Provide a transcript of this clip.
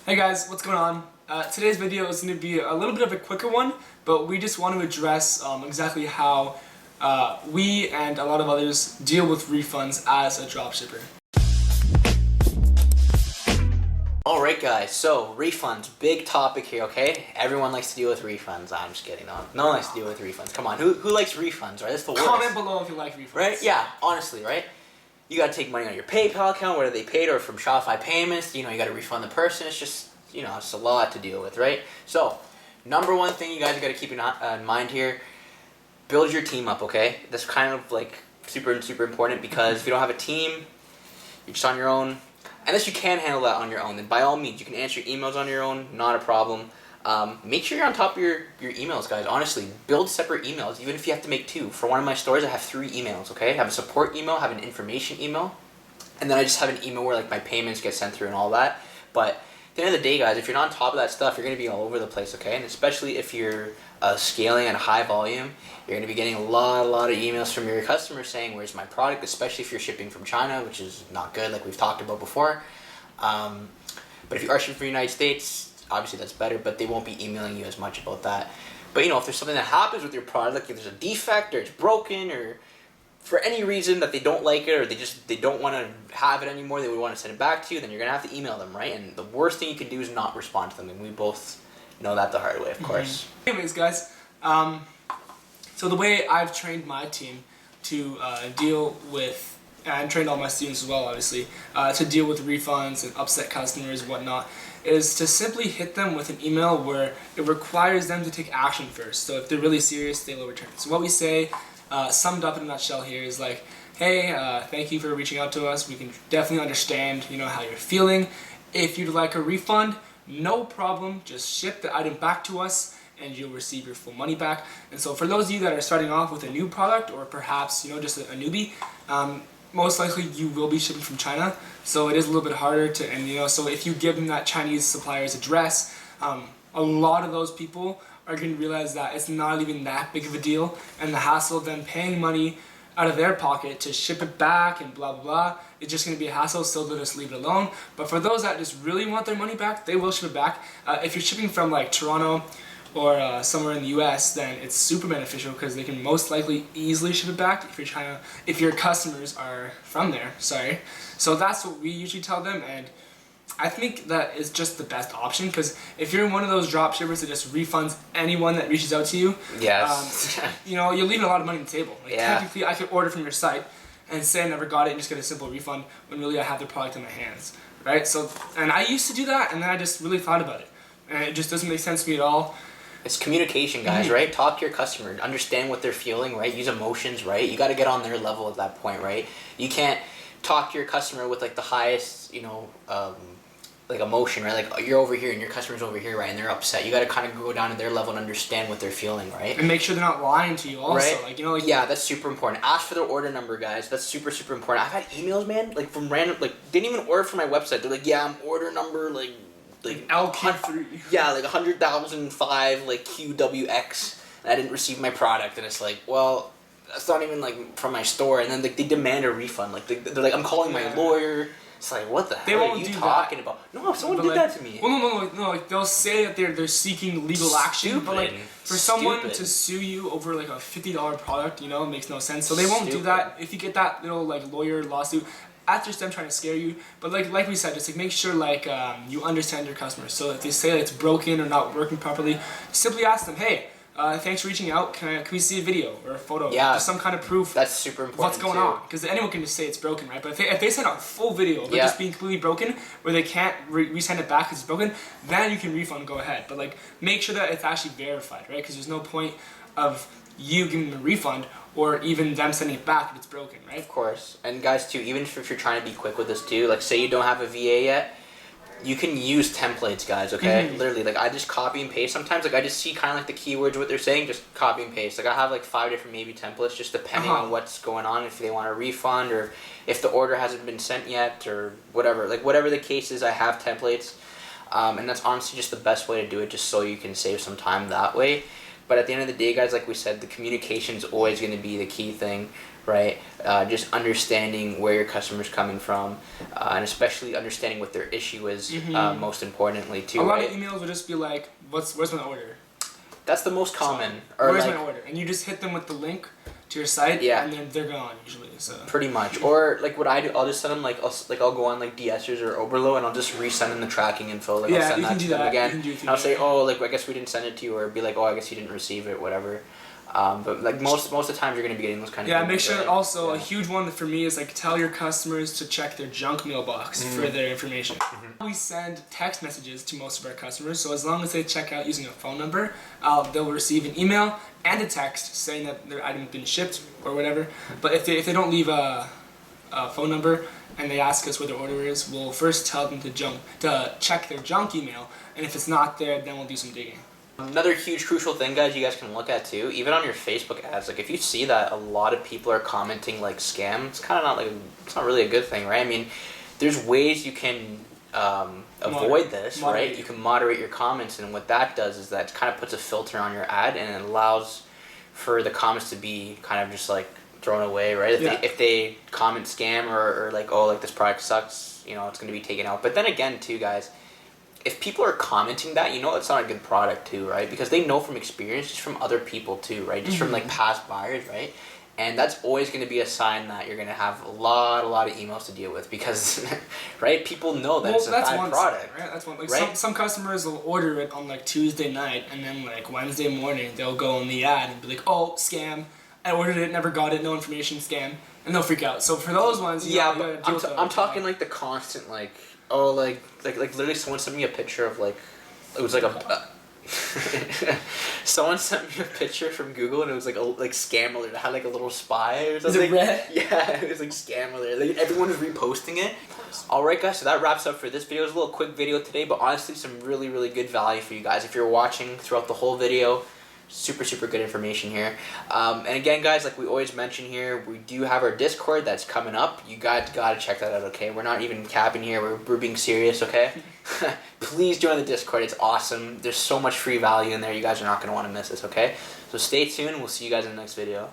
Hey guys, what's going on? Today's video is going to be a little bit of a quicker one, but we just want to address exactly how we and a lot of others deal with refunds as a dropshipper. Alright guys, so refunds, big topic here, okay? Everyone likes to deal with refunds. I'm just kidding, no one likes to deal with refunds. Come on, who likes refunds, right? That's the worst. Comment below if you like refunds. Right? Yeah, honestly, right? You gotta take money on your PayPal account, whether they paid or from Shopify payments, you gotta refund the person. It's just, it's a lot to deal with, right? So, number one thing you guys gotta keep in mind here, build your team up, okay? That's kind of like super important because if you don't have a team, you're just on your own. Unless you can handle that on your own, then by all means, you can answer your emails on your own, not a problem. Make sure you're on top of your emails, guys. Honestly, build separate emails, even if you have to make two. For one of my stores, I have 3 emails, okay? I have a support email, I have an information email, and then I just have an email where like my payments get sent through and all that. But at the end of the day, guys, if you're not on top of that stuff, you're going to be all over the place, okay? And especially if you're scaling at a high volume, you're going to be getting a lot of emails from your customers saying, where's my product? Especially if you're shipping from China, which is not good, like we've talked about before. But if you are shipping from the United States, obviously that's better, but they won't be emailing you as much about that. But if there's something that happens with your product, like if there's a defect or it's broken or for any reason that they don't like it or they don't want to have it anymore, they would want to send it back to you, then you're going to have to email them, right? And the worst thing you can do is not respond to them, and we both know that the hard way, of course. Anyways, guys, so the way I've trained my team to deal with, and I've trained all my students as well, obviously, to deal with refunds and upset customers and whatnot, is to simply hit them with an email where it requires them to take action first. So if they're really serious, they will return. So what we say, summed up in a nutshell here, is like, hey, thank you for reaching out to us. We can definitely understand, how you're feeling. If you'd like a refund, no problem. Just ship the item back to us and you'll receive your full money back. And so for those of you that are starting off with a new product or perhaps, just a newbie, most likely you will be shipping from China, so it is a little bit harder to, and so if you give them that Chinese supplier's address, a lot of those people are going to realize that it's not even that big of a deal, and the hassle of them paying money out of their pocket to ship it back and blah blah blah, it's just going to be a hassle, so they'll just leave it alone. But for those that just really want their money back, they will ship it back. If you're shipping from like Toronto or somewhere in the US, then it's super beneficial because they can most likely easily ship it back if your customers are from there, sorry. So that's what we usually tell them, and I think that is just the best option because if you're one of those drop shippers that just refunds anyone that reaches out to you, yes. You're leaving a lot of money on the table. Like, yeah. Technically, I could order from your site and say I never got it and just get a simple refund when really I have the product in my hands, right? So, and I used to do that, and then I just really thought about it, and it just doesn't make sense to me at all. It's communication, guys, right? Talk to your customer. Understand what they're feeling, right? Use emotions, right? You got to get on their level at that point, right? You can't talk to your customer with, like, the highest, like, emotion, right? Like, you're over here and your customer's over here, right? And they're upset. You got to kind of go down to their level and understand what they're feeling, right? And make sure they're not lying to you also. Right? Yeah, that's super important. Ask for their order number, guys. That's super important. I've had emails, man, like, from random, like, didn't even order from my website. They're like, yeah, I'm order number, like LQ3. Yeah, like 100,005 like QWX, and I didn't receive my product, and it's like, well, that's not even like from my store, and then like they demand a refund, like they're like, I'm calling my lawyer. It's like, what the hell are you talking about? No, someone did that to me. Well, no, like they'll say that they're seeking legal action, but like for someone to sue you over like a $50 product, makes no sense. So they won't do that. If you get that little like lawyer lawsuit, that's just them trying to scare you. But like we said, just like make sure like you understand your customers. So if they say it's broken or not working properly, simply ask them, hey, thanks for reaching out. Can we see a video or a photo? Yeah, just some kind of proof. That's super important. What's going on? Because anyone can just say it's broken, right? But if they send out a full video of it just being completely broken, where they can't resend it back because it's broken, then you can refund and go ahead. But like make sure that it's actually verified, right? Because there's no point of you giving them a refund or even them sending it back if it's broken, right? Of course. And guys too, even if you're trying to be quick with this too, like say you don't have a VA yet, you can use templates, guys, okay? Literally, like I just copy and paste. Sometimes like I just see kind of like the keywords, what they're saying, just copy and paste. Like I have like 5 different maybe templates just depending on what's going on, if they want a refund or if the order hasn't been sent yet or whatever. Like whatever the case is, I have templates. And that's honestly just the best way to do it, just so you can save some time that way. But at the end of the day, guys, like we said, the communication is always going to be the key thing, right? Just understanding where your customer's coming from, and especially understanding what their issue is, most importantly too. A lot right? of emails will just be like, "Where's my order?" That's the most common. So, or where's like, my order? And you just hit them with the link to your site, Yeah. and then they're gone usually. So pretty much. Or like what I do, I'll just send them I'll go on like DSers or Oberlo and I'll just resend them the tracking info. Like I'll yeah, send you that can to do them that. again. You can do it And I'll say, through oh, like I guess we didn't send it to you, or be like, oh, I guess you didn't receive it, whatever. But like most of the time you're gonna be getting those kind of yeah, emails, make sure right? also Yeah. a huge one for me is like tell your customers to check their junk mailbox for their information. We send text messages to most of our customers, so as long as they check out using a phone number, they'll receive an email and a text saying that their item's been shipped or whatever. But if they don't leave a phone number and they ask us where their order is, we'll first tell them to check their junk email, and if it's not there, then we'll do some digging. Another huge crucial thing, guys, you guys can look at too, even on your Facebook ads, like if you see that a lot of people are commenting like scam, it's kind of it's not really a good thing, right? I mean, there's ways you can avoid this, right? You can moderate your comments, and what that does is that kind of puts a filter on your ad, and it allows for the comments to be kind of just like thrown away, right? If they comment scam or like, oh, like this product sucks, it's going to be taken out. But then again too, guys, if people are commenting that, it's not a good product too, right? Because they know from experience, just from other people too, right? Just from like past buyers, right? And that's always going to be a sign that you're going to have a lot of emails to deal with because, right? People know that it's a bad product. Sign, right? That's one. Like right? some customers will order it on like Tuesday night, and then like Wednesday morning they'll go on the ad and be like, "Oh, scam! I ordered it, never got it, no information, scam," and they'll freak out. So for those ones, you gotta deal with I'm talking like the constant like. Oh, like literally someone sent me a picture of like, it was like someone sent me a picture from Google and it was like scam alert. It had like a little spy or something. Is it red? Yeah, it was like scam alert. Like everyone was reposting it. Alright guys, so that wraps up for this video. It was a little quick video today, but honestly some really good value for you guys. If you're watching throughout the whole video, super good information here. And again guys, like we always mention here, we do have our Discord that's coming up. You guys gotta check that out, okay? We're not even capping here, we're being serious, okay? Please join the Discord, it's awesome. There's so much free value in there, you guys are not gonna want to miss this, okay? So stay tuned, we'll see you guys in the next video.